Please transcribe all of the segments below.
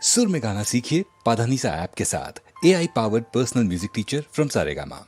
सुर में गाना सीखिए पाधानीसा ऐप के साथ। AI powered personal music teacher from Saregama.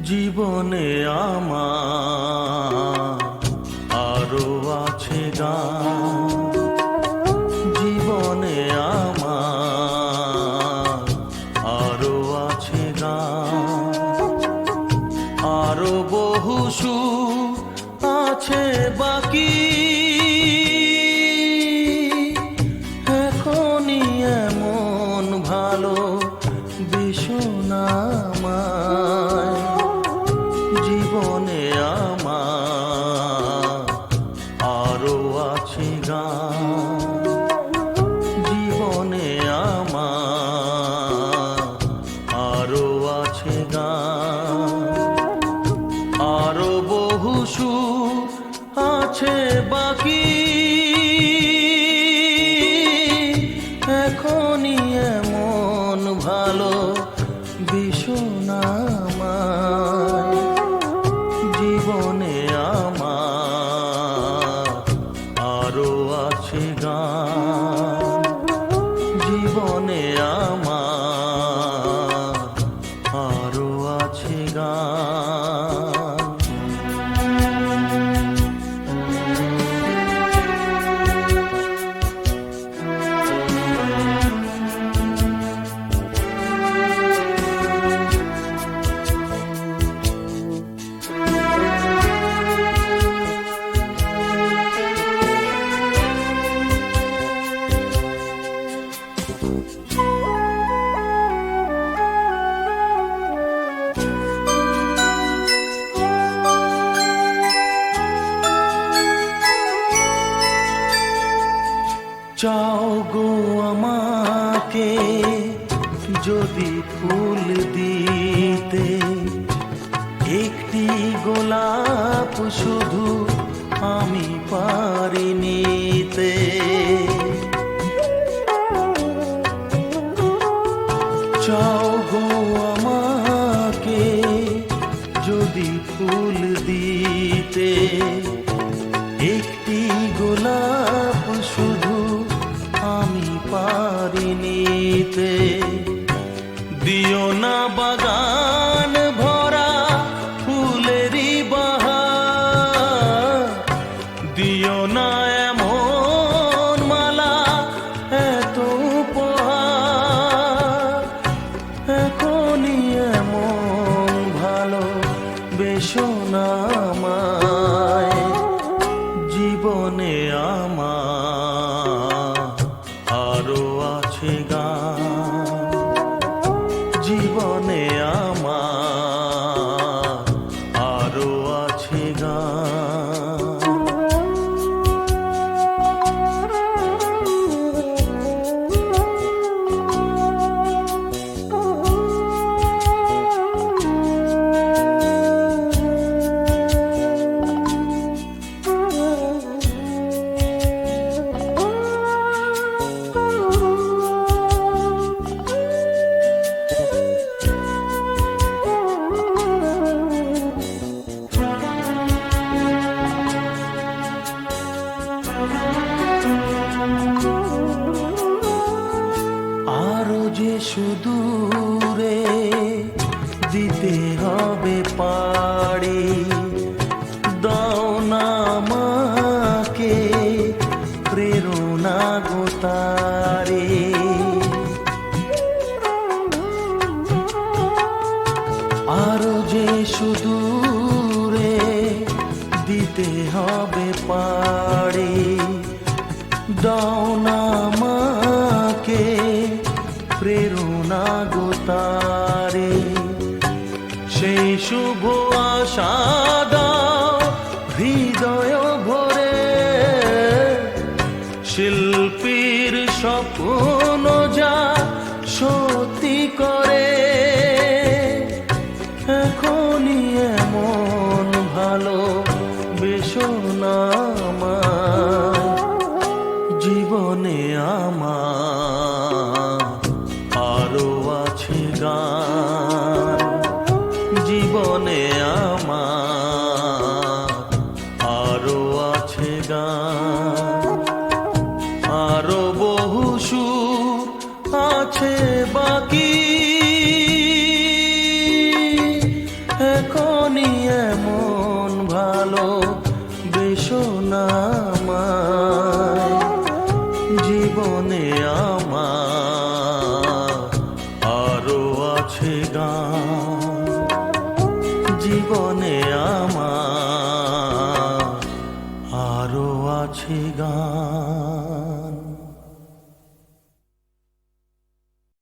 জীবনে আমার আরো আছে গান, জীবনে আমার আরো আছে গান, আরো বহু সুর আছে বাকি, এখনই এমন ভালো বেশনা জীবনে আমার আরো আছে গান, জীবনে আমার আরো আছে গান, আরো বহু সুর আছে বাকি, এখনই এমন ভালো ভীষণ জীবনে আমার আরো আছে গান, জীবনে আমার আরো আছে গান। চাও গো আমাকে যদি ফুল দিতে, একটি গোলাপ শুধু আমি পারি নিতে, চাও গো আমাকে যদি ফুল দিতে, একটি গোলাপ শুধু আমি পারি নিতে, দিও না বাগান ভরা ফুলেরই বাহার, দিও না এমন মালা এত উপহার, এখনই এমন ভালো বেশনা আমায়, জীবনে আমার আরো আছে গান, জীবনে আমার আরো আছে গান। আরো যে সুদূরে দিতে হবে পাড়ি, দাও না আমাকে প্রেরণা গো তারে, আরো যে সুদূরে দিতে হবে পাড়ি, দাও না আমাকে প্রেরণা গো তারে, সেই শুভ আশা দাও হৃদয় ভরে, শিল্পীর স্বপ্ন যা সত্যি করে। এখনই এমন ভালো বেশো না আমায়, জীবনে আমার আরো আছে গান, জীবনে আমার আরো আছে গান, আরো বহু সুর আছে বাকি। এখনই এমন ভালো বেশো না আমায়, জীবনে আমার আরো আছে গান, জীবনে আমার আরো আছে গান।